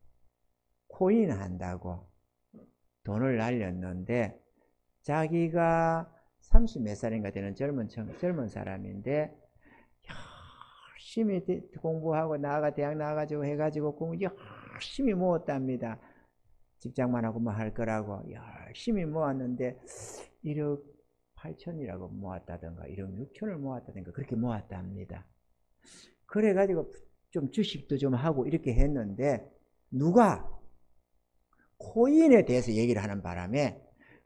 코인 한다고 돈을 날렸는데 자기가 30 몇 살인가 되는 젊은 사람인데 열심히 공부하고 대학 나가가지고 해가지고 공부 열심히 모았답니다. 직장만 하고 뭐 할 거라고 열심히 모았는데 1억 8천이라고 모았다든가 1억 6천을 모았다든가 그렇게 모았답니다. 그래가지고 좀 주식도 좀 하고 이렇게 했는데 누가 코인에 대해서 얘기를 하는 바람에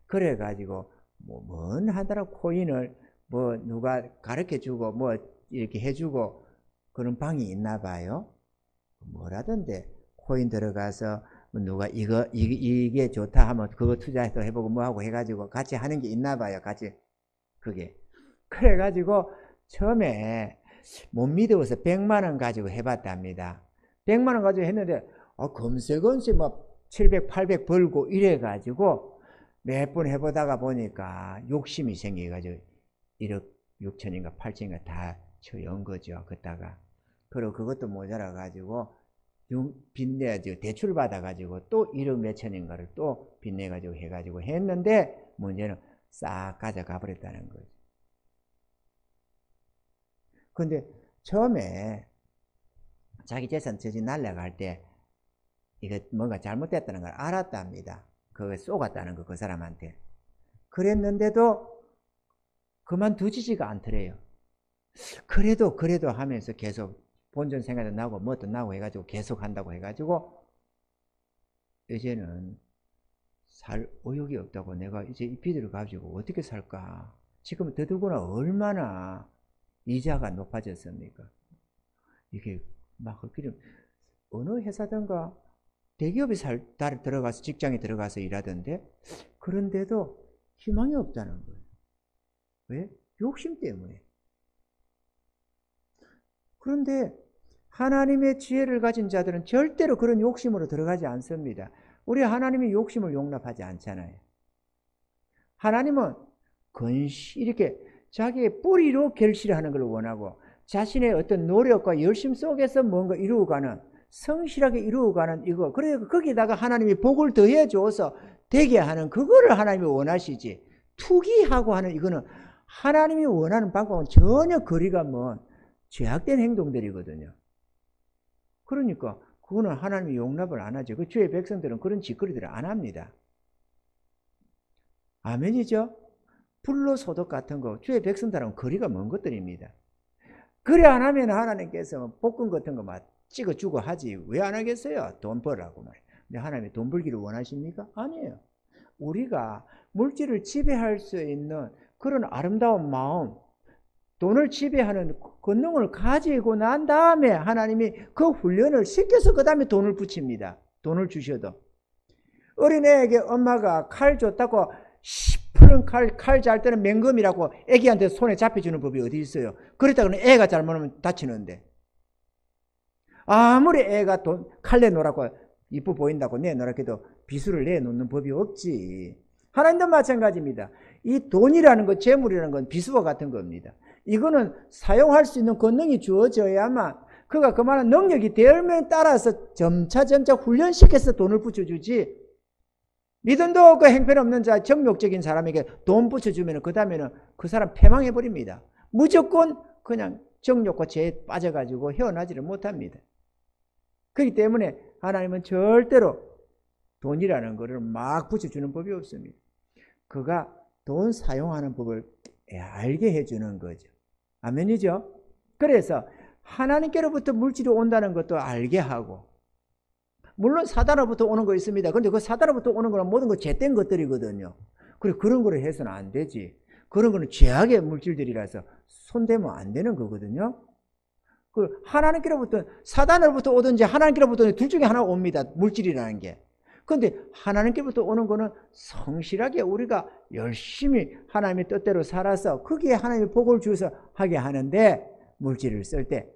그래가지고 뭔 하더라 코인을 뭐 누가 가르쳐주고 뭐 이렇게 해주고 그런 방이 있나 봐요. 뭐라던데 코인 들어가서 누가 이게 좋다 하면 그거 투자해서 해보고 뭐하고 해가지고 같이 하는 게 있나 봐요. 같이 그게 그래가지고 처음에 못 믿어서 100만 원 가지고 해봤답니다. 100만 원 가지고 했는데 금세금세 막 700, 800 벌고 이래가지고 몇 번 해보다가 보니까 욕심이 생겨가지고 1억 6천인가 8천인가 다 쳐연 거죠. 그다가 그리고 그것도 모자라가지고 빚내가지고 대출 받아가지고 또 1억 몇 천인가를 또 빚내가지고 해가지고 했는데 문제는 싹 가져가 버렸다는 거죠. 근데 처음에 자기 재산 저지 날라갈 때 이거 뭔가 잘못됐다는 걸 알았답니다. 그거 쏘갔다는 거 그 사람한테. 그랬는데도 그만두지지가 않더래요. 그래도 하면서 계속 본전 생각도 나고 뭐도 나고 해가지고 계속 한다고 해가지고 이제는 살 의욕이 없다고, 내가 이제 이 빚을 가지고 어떻게 살까? 지금 더더구나 얼마나 이자가 높아졌습니까? 이게 막 어느 회사든가 대기업에 들어가서 직장에 들어가서 일하던데, 그런데도 희망이 없다는 거예요. 왜? 욕심 때문에. 그런데 하나님의 지혜를 가진 자들은 절대로 그런 욕심으로 들어가지 않습니다. 우리 하나님이 욕심을 용납하지 않잖아요. 하나님은 이렇게 자기의 뿌리로 결실하는 걸 원하고, 자신의 어떤 노력과 열심 속에서 뭔가 이루어가는, 성실하게 이루어가는 이거, 그래서 거기다가 하나님이 복을 더해줘서 되게 하는 그거를 하나님이 원하시지, 투기하고 하는 이거는 하나님이 원하는 방법은 전혀 거리가 먼 죄악된 행동들이거든요. 그러니까 그거는 하나님이 용납을 안 하죠. 그 주의 백성들은 그런 짓거리들을 안 합니다. 아멘이죠? 불로소득 같은 거 주의 백성들하고는 거리가 먼 것들입니다. 그래 안 하면 하나님께서 복권 같은 거 막 찍어주고 하지 왜 안 하겠어요? 돈 벌라고 말이에요. 근데 하나님이 돈 벌기를 원하십니까? 아니에요. 우리가 물질을 지배할 수 있는 그런 아름다운 마음, 돈을 지배하는 권능을 가지고 난 다음에 하나님이 그 훈련을 시켜서 그 다음에 돈을 붙입니다. 돈을 주셔도. 어린애에게 엄마가 칼 줬다고 시퍼런 칼 잘 때는 맹금이라고 애기한테 손에 잡혀주는 법이 어디 있어요? 그랬다고는 애가 잘못하면 다치는데. 아무리 애가 칼 내놓으라고 이뻐 보인다고 내놓으라고 해도 비수를 내놓는 법이 없지. 하나님도 마찬가지입니다. 이 돈이라는 것, 재물이라는 건 비수와 같은 겁니다. 이거는 사용할 수 있는 권능이 주어져야만 그가 그만한 능력이 되면 따라서 점차 훈련시켜서 돈을 붙여주지, 믿음도 없고 행편없는 자, 정욕적인 사람에게 돈 붙여주면 그 다음에는 그 사람 패망해버립니다. 무조건 그냥 정욕과 죄에 빠져가지고 헤어나지를 못합니다. 그렇기 때문에 하나님은 절대로 돈이라는 것을 막 붙여주는 법이 없습니다. 그가 돈 사용하는 법을 알게 해주는 거죠. 아멘이죠? 그래서 하나님께로부터 물질이 온다는 것도 알게 하고, 물론 사단으로부터 오는 거 있습니다. 그런데 그 사단으로부터 오는 거는 모든 거 죄된 것들이거든요. 그래, 그런 거를 해서는 안 되지. 그런 거는 죄악의 물질들이라서 손대면 안 되는 거거든요. 그 하나님께로부터, 사단으로부터 오든지 하나님께로부터 둘 중에 하나 옵니다. 물질이라는 게. 그런데 하나님께로부터 오는 거는 성실하게 우리가 열심히 하나님의 뜻대로 살아서 거기에 하나님의 복을 주셔서 하게 하는데, 물질을 쓸 때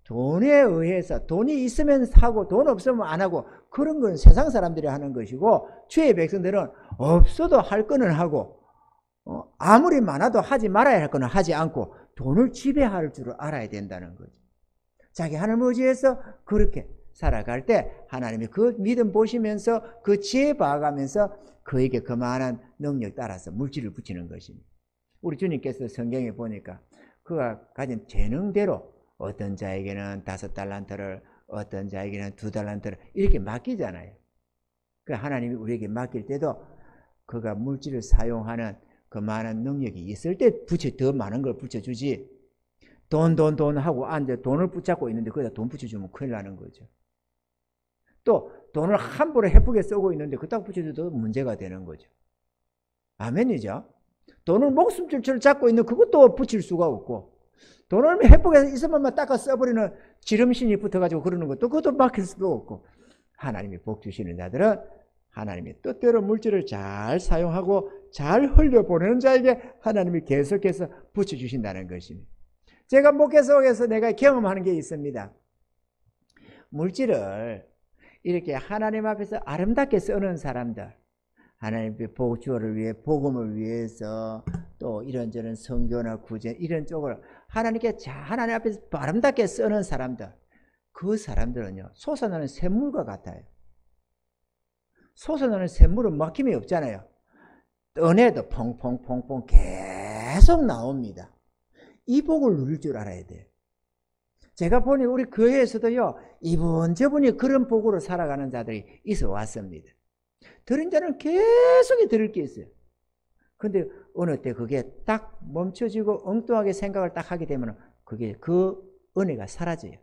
돈에 의해서 돈이 있으면 사고 돈 없으면 안 하고, 그런 건 세상 사람들이 하는 것이고, 주의 백성들은 없어도 할 거는 하고, 아무리 많아도 하지 말아야 할 거는 하지 않고 돈을 지배할 줄 알아야 된다는 거죠. 자기 하나님을 의지해서 그렇게 살아갈 때 하나님이 그 믿음 보시면서 그 지혜 봐가면서 그에게 그만한 능력 따라서 물질을 붙이는 것입니다. 우리 주님께서 성경에 보니까 그가 가진 재능대로 어떤 자에게는 5달란트를, 어떤 자에게는 2달란트를 이렇게 맡기잖아요. 그 하나님이 우리에게 맡길 때도 그가 물질을 사용하는 그만한 능력이 있을 때 더 많은 걸 붙여주지, 돈 하고 앉아 돈을 붙잡고 있는데 거기다 돈 붙여주면 큰일 나는 거죠. 또 돈을 함부로 해프게 쓰고 있는데 그딱 붙여줘도 문제가 되는 거죠. 아멘이죠? 돈을 목숨줄처럼 잡고 있는 그것도 붙일 수가 없고, 돈을 해프게 있으면 닦아 써버리는 지름신이 붙어가지고 그러는 것도 그것도 막힐 수도 없고, 하나님이 복 주시는 자들은 하나님의 뜻대로 물질을 잘 사용하고 잘 흘려보내는 자에게 하나님이 계속해서 붙여주신다는 것입니다. 제가 목회 속에서 내가 경험하는 게 있습니다. 물질을 이렇게 하나님 앞에서 아름답게 쓰는 사람들, 하나님의 복주어를 위해, 복음을 위해서, 또 이런저런 선교나 구제 이런 쪽을 하나님 앞에서 아름답게 쓰는 사람들, 그 사람들은요 솟아나는 샘물과 같아요. 솟아나는 샘물은 막힘이 없잖아요. 떠내도 퐁퐁퐁퐁 계속 나옵니다. 이 복을 누릴 줄 알아야 돼요. 제가 보니 우리 교회에서도요, 이분 저분이 그런 복으로 살아가는 자들이 있어 왔습니다. 들은 자는 계속 들을 게 있어요. 근데 어느 때 그게 딱 멈춰지고 엉뚱하게 생각을 딱 하게 되면 그게 그 은혜가 사라져요.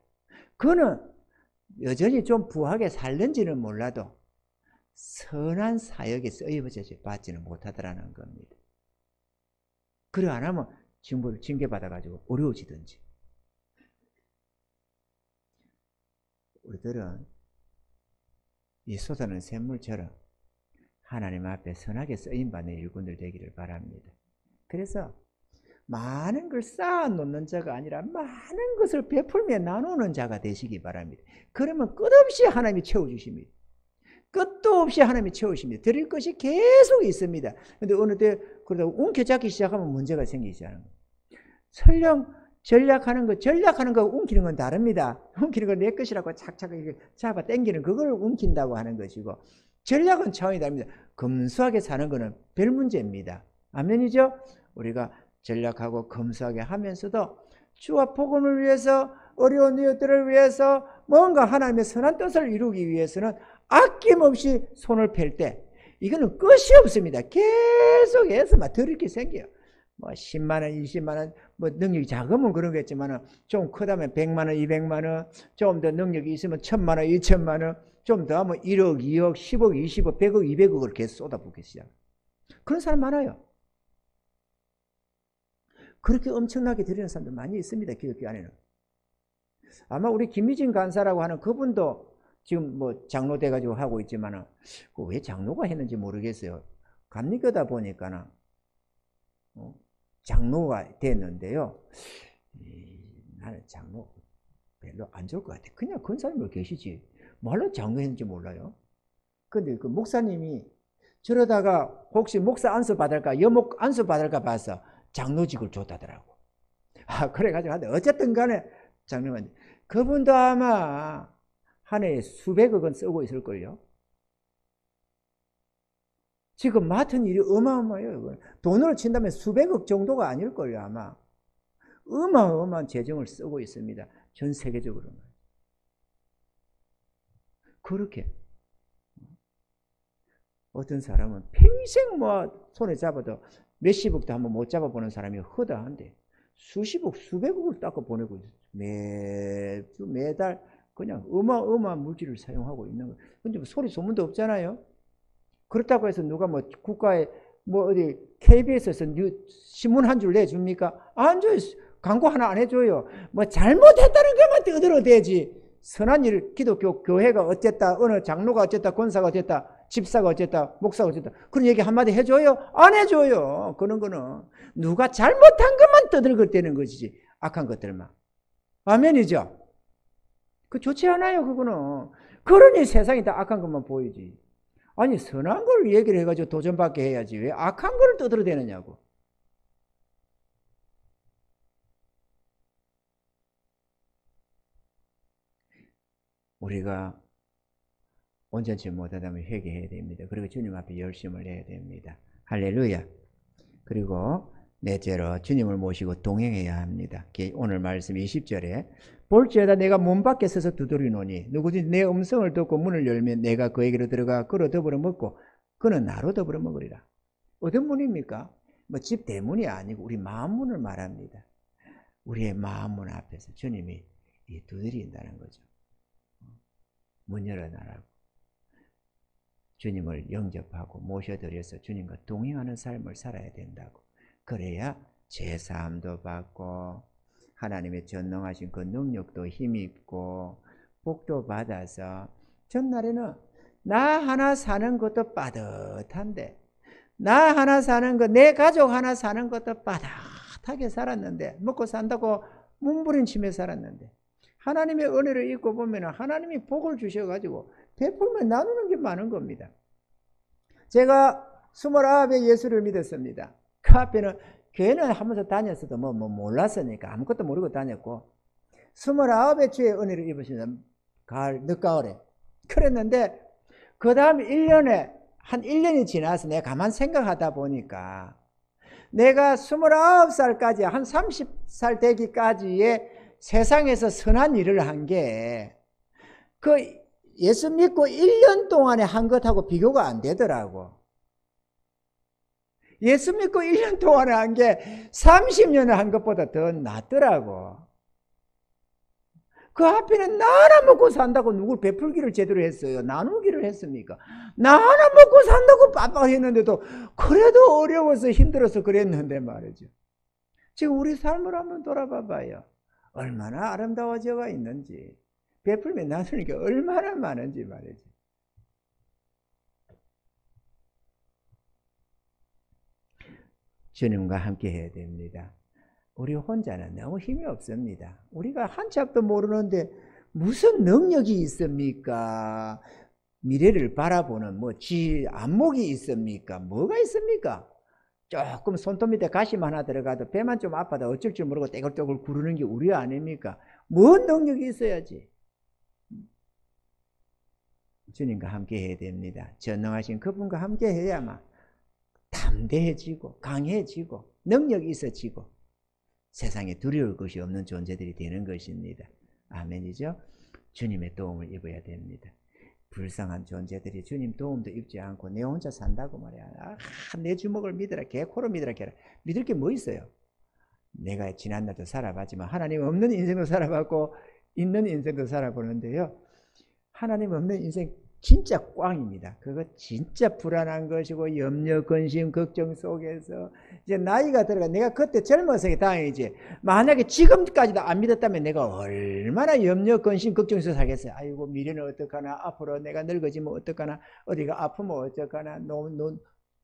그는 여전히 좀 부하게 살는지는 몰라도 선한 사역에 쓰여져 받지는 못하더라는 겁니다. 그래 안 하면 징계받아가지고 어려워지든지. 우리들은 이 쏟아는 샘물처럼 하나님 앞에 선하게 쓰임받는 일꾼들 되기를 바랍니다. 그래서 많은 걸 쌓아놓는 자가 아니라 많은 것을 베풀며 나누는 자가 되시기 바랍니다. 그러면 끝없이 하나님이 채워주십니다. 끝도 없이 하나님이 채우십니다. 드릴 것이 계속 있습니다. 그런데 어느 때 그러다 움켜잡기 시작하면 문제가 생기기 시작하는 거예요. 설령 전략하는 거 움키는 건 다릅니다. 움키는 건 내 것이라고 착착 잡아 당기는 그걸 움킨다고 하는 것이고, 전략은 차원이 다릅니다. 검소하게 사는 거는 별 문제입니다. 아멘이죠? 우리가 전략하고 검소하게 하면서도 주와 복음을 위해서, 어려운 이웃들을 위해서 뭔가 하나님의 선한 뜻을 이루기 위해서는 아낌없이 손을 펼 때 이거는 끝이 없습니다. 계속해서 막 드릴 게 생겨요. 뭐 10만 원, 20만 원, 뭐 능력이 작으면 그러겠지만 좀 크다면 100만 원, 200만 원, 좀 더 능력이 있으면 1000만 원, 2000만 원, 좀 더 하면 1억, 2억, 10억, 20억, 100억, 200억을 계속 쏟아붓기 시작. 그런 사람 많아요. 그렇게 엄청나게 드리는 사람들 많이 있습니다. 기독교 안에는. 아마 우리 김미진 간사라고 하는 그분도 지금 뭐 장로 돼가지고 하고 있지만은 왜 장로가 했는지 모르겠어요. 감리교다 보니까는 장로가 됐는데요. 나는 장로 별로 안 좋을 것 같아. 그냥 권사님으로 계시지. 뭘로 장로 했는지 몰라요. 근데 그 목사님이 저러다가 혹시 목사 안수 받을까, 여목 안수 받을까 봐서 장로직을 줬다더라고. 그래가지고 어쨌든 간에 장로만, 그분도 아마 한 해에 수백억은 쓰고 있을걸요. 지금 맡은 일이 어마어마해요. 돈으로 친다면 수백억 정도가 아닐걸요, 아마. 어마어마한 재정을 쓰고 있습니다. 전 세계적으로. 그렇게. 어떤 사람은 평생 뭐 손에 잡아도 몇십억도 한번 못 잡아보는 사람이 허다한데 수십억, 수백억을 닦아 보내고 있어요. 매주, 매달 그냥 어마어마한 물질을 사용하고 있는 거예요. 근데 뭐 소리 소문도 없잖아요. 그렇다고 해서 누가 뭐 국가에 뭐 어디 KBS에서 신문 한 줄 내줍니까? 안 줘요. 광고 하나 안 해줘요. 뭐 잘못했다는 것만 떠들어대지. 선한 일, 기독교 교회가 어쨌다, 어느 장로가 어쨌다, 권사가 어쨌다, 집사가 어쨌다, 목사가 어쨌다, 그런 얘기 한마디 해줘요? 안 해줘요. 그런 거는 누가 잘못한 것만 떠들어대는 것이지, 악한 것들만. 아멘이죠? 그 좋지 않아요, 그거는. 그러니 세상이 다 악한 것만 보이지. 아니, 선한 걸 얘기를 해가지고 도전받게 해야지. 왜 악한 걸 떠들어대느냐고. 우리가 온전치 못하다면 회개해야 됩니다. 그리고 주님 앞에 열심을 해야 됩니다. 할렐루야. 그리고 넷째로 주님을 모시고 동행해야 합니다. 오늘 말씀 20절에 볼지어다 내가 문 밖에 서서 두드리노니 누구든지 내 음성을 듣고 문을 열면 내가 그에게로 들어가 그로 더불어 먹고 그는 나로 더불어 먹으리라. 어떤 문입니까? 뭐 집 대문이 아니고 우리 마음문을 말합니다. 우리의 마음문 앞에서 주님이 두드린다는 거죠. 문 열어놔라고. 주님을 영접하고 모셔드려서 주님과 동행하는 삶을 살아야 된다고. 그래야 제사함도 받고 하나님의 전능하신 그 능력도 힘있고 복도 받아서 전날에는 나 하나 사는 것도 빠듯한데, 나 하나 사는 것, 내 가족 하나 사는 것도 빠듯하게 살았는데, 먹고 산다고 몸부림치며 살았는데 하나님의 은혜를 잊고 보면 하나님이 복을 주셔가지고 베풀면 나누는 게 많은 겁니다. 제가 29에 예수를 믿었습니다. 그 앞에는 교회는 하면서 다녔어도 뭐 몰랐으니까 아무것도 모르고 다녔고 29에 주의 은혜를 입으시는 늦가을에 그랬는데 그 다음 1년에 한 1년이 지나서 내가 가만 생각하다 보니까 내가 29살까지 한 30살 되기까지의 세상에서 선한 일을 한 게 그 예수 믿고 1년 동안에 한 것하고 비교가 안 되더라고. 예수 믿고 1년 동안에 한 게 30년을 한 것보다 더 낫더라고. 그 앞에는 나 하나 먹고 산다고 누굴 베풀기를 제대로 했어요? 나누기를 했습니까? 나 하나 먹고 산다고 빡빡했는데도 그래도 어려워서 힘들어서 그랬는데 말이죠. 지금 우리 삶을 한번 돌아봐 봐요. 얼마나 아름다워져가 있는지, 베풀면 나누는 게 얼마나 많은지 말이죠. 주님과 함께 해야 됩니다. 우리 혼자는 너무 힘이 없습니다. 우리가 한참도 모르는데 무슨 능력이 있습니까? 미래를 바라보는 안목이 있습니까? 뭐가 있습니까? 조금 손톱 밑에 가시만 하나 들어가도 배만 좀 아파도 어쩔 줄 모르고 떼굴떼굴 구르는 게 우리 아닙니까? 뭔 능력이 있어야지? 주님과 함께 해야 됩니다. 전능하신 그분과 함께 해야만 담대해지고 강해지고 능력이 있어지고 세상에 두려울 것이 없는 존재들이 되는 것입니다. 아멘이죠? 주님의 도움을 입어야 됩니다. 불쌍한 존재들이 주님 도움도 입지 않고 내 혼자 산다고 말이야. 내 주먹을 믿으라, 개코로 믿으라, 개라. 믿을 게 뭐 있어요? 내가 지난날도 살아봤지만 하나님 없는 인생도 살아봤고 있는 인생도 살아보는데요. 하나님 없는 인생 진짜 꽝입니다. 그거 진짜 불안한 것이고 염려, 근심, 걱정 속에서 이제 나이가 들어가 내가 그때 젊어서 다행이지. 만약에 지금까지도 안 믿었다면 내가 얼마나 염려, 근심, 걱정해서 살겠어요. 아이고 미래는 어떡하나, 앞으로 내가 늙어지면 어떡하나, 어디가 아프면 어떡하나,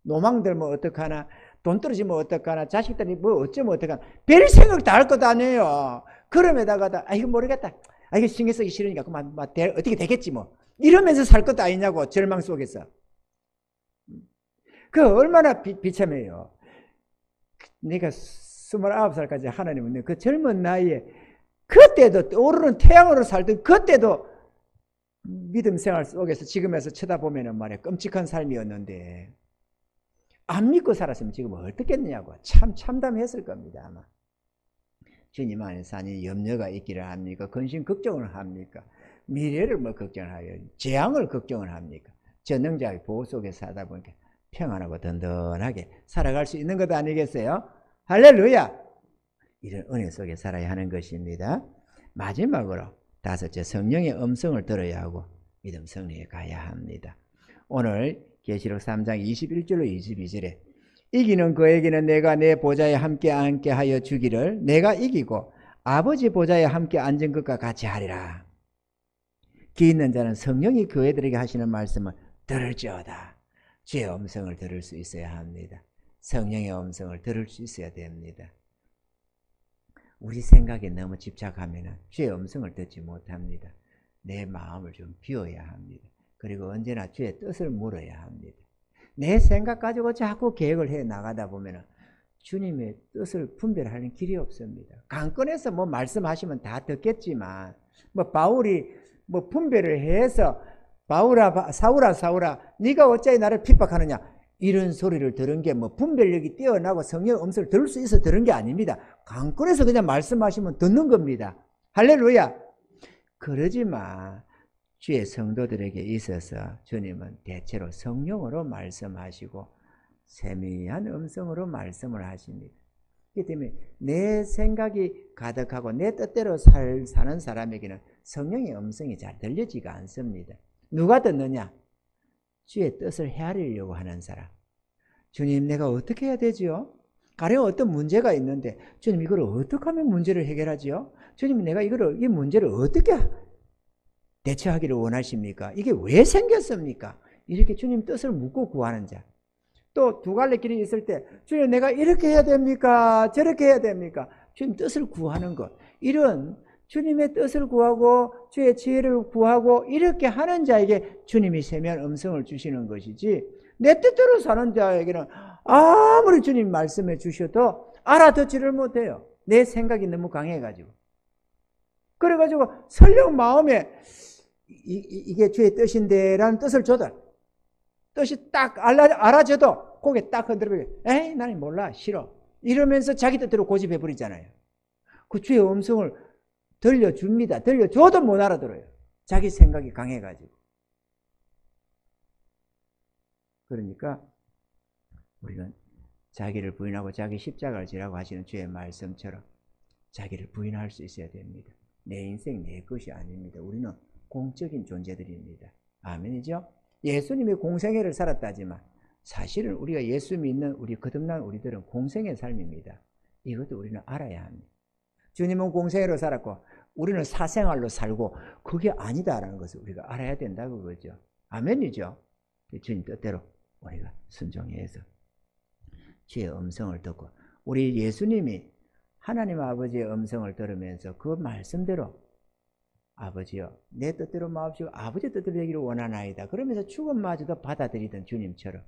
노망 들면 어떡하나, 돈 떨어지면 어떡하나, 자식들이 뭐 어쩌면 어떡하나, 별 생각 다 할 것 아니에요. 그럼에다가 이거 모르겠다. 이거 신경 쓰기 싫으니까 그만 어떻게 되겠지 뭐. 이러면서 살 것도 아니냐고, 절망 속에서. 그 얼마나 비참해요. 내가 29살까지 하나님은 그 젊은 나이에 그때도 오르는 태양으로 살던 그때도 믿음 생활 속에서 지금에서 쳐다보면 말이야 끔찍한 삶이었는데 안 믿고 살았으면 지금 어떻겠느냐고 참 참담했을 겁니다. 아마 주님 안에서 아니 염려가 있기를 합니까? 근심 걱정을 합니까? 미래를 뭐 걱정을 하요? 재앙을 걱정을 합니까? 전능자의 보호 속에 살다 보니까 평안하고 든든하게 살아갈 수 있는 것 아니겠어요? 할렐루야! 이런 은혜 속에 살아야 하는 것입니다. 마지막으로 다섯째, 성령의 음성을 들어야 하고 믿음 승리에 가야 합니다. 오늘 계시록 3장 21절로 22절에 이기는 그에게는 내가 내 보좌에 함께 앉게 하여 주기를 내가 이기고 아버지 보좌에 함께 앉은 것과 같이 하리라. 귀 있는 자는 성령이 교회들에게 하시는 말씀을 들을지어다. 주의 음성을 들을 수 있어야 합니다. 성령의 음성을 들을 수 있어야 됩니다. 우리 생각에 너무 집착하면 주의 음성을 듣지 못합니다. 내 마음을 좀 비워야 합니다. 그리고 언제나 주의 뜻을 물어야 합니다. 내 생각 가지고 자꾸 계획을 해 나가다 보면 주님의 뜻을 분별하는 길이 없습니다. 강권에서 뭐 말씀하시면 다 듣겠지만 뭐 바울이 뭐 분별을 해서 사울아 네가 어찌 나를 핍박하느냐 이런 소리를 들은 게 뭐 분별력이 뛰어나고 성령의 음성을 들을 수 있어 들은 게 아닙니다. 강권에서 그냥 말씀하시면 듣는 겁니다. 할렐루야. 그러지 마. 주의 성도들에게 있어서 주님은 대체로 성령으로 말씀하시고 세미한 음성으로 말씀을 하십니다. 그렇기 때문에 내 생각이 가득하고 내 뜻대로 사는 사람에게는 성령의 음성이 잘 들리지가 않습니다. 누가 듣느냐? 주의 뜻을 헤아리려고 하는 사람. 주님 내가 어떻게 해야 되지요? 가령 어떤 문제가 있는데 주님 이걸 어떻게 하면 문제를 해결하지요? 주님 내가 이 문제를 어떻게 대처하기를 원하십니까? 이게 왜 생겼습니까? 이렇게 주님 뜻을 묻고 구하는 자. 또 두 갈래 길이 있을 때 주님 내가 이렇게 해야 됩니까? 저렇게 해야 됩니까? 주님 뜻을 구하는 것. 이런 주님의 뜻을 구하고 주의 지혜를 구하고 이렇게 하는 자에게 주님이 세미한 음성을 주시는 것이지 내 뜻대로 사는 자에게는 아무리 주님 말씀해 주셔도 알아듣지를 못해요. 내 생각이 너무 강해가지고. 그래가지고 설령 마음에 이게 주의 뜻인데 라는 뜻을 줘도 뜻이 딱 알아져도 고개 딱 흔들어보고 에이 나는 몰라 싫어 이러면서 자기 뜻대로 고집해버리잖아요. 그 주의 음성을 들려줍니다. 들려줘도 못 알아들어요. 자기 생각이 강해가지고. 그러니까 우리는 자기를 부인하고 자기 십자가를 지라고 하시는 주의 말씀처럼 자기를 부인할 수 있어야 됩니다. 내 인생 내 것이 아닙니다. 우리는 공적인 존재들입니다. 아멘이죠? 예수님이 공생애를 살았다지만 사실은 우리가 예수 믿는 우리 거듭난 우리들은 공생애 삶입니다. 이것도 우리는 알아야 합니다. 주님은 공생애로 살았고 우리는 사생활로 살고 그게 아니다라는 것을 우리가 알아야 된다고 그러죠. 아멘이죠? 주님 뜻대로 우리가 순종해서 주의 음성을 듣고 우리 예수님이 하나님 아버지의 음성을 들으면서 그 말씀대로 아버지여 내 뜻대로 마옵시고 아버지 뜻대로 되기를 원하나이다. 그러면서 죽음마저도 받아들이던 주님처럼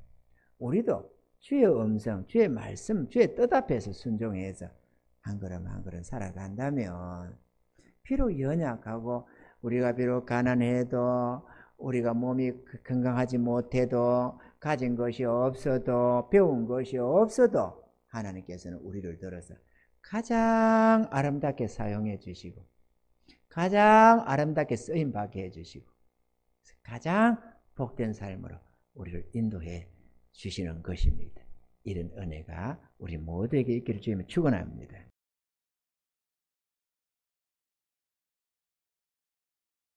우리도 주의 음성, 주의 말씀, 주의 뜻 앞에서 순종해서 한 걸음 한 걸음 살아간다면 비록 연약하고 우리가 비록 가난해도 우리가 몸이 건강하지 못해도 가진 것이 없어도 배운 것이 없어도 하나님께서는 우리를 들어서 가장 아름답게 사용해 주시고 가장 아름답게 쓰임받게 해주시고 가장 복된 삶으로 우리를 인도해 주시는 것입니다. 이런 은혜가 우리 모두에게 있기를 주님은 축원합니다.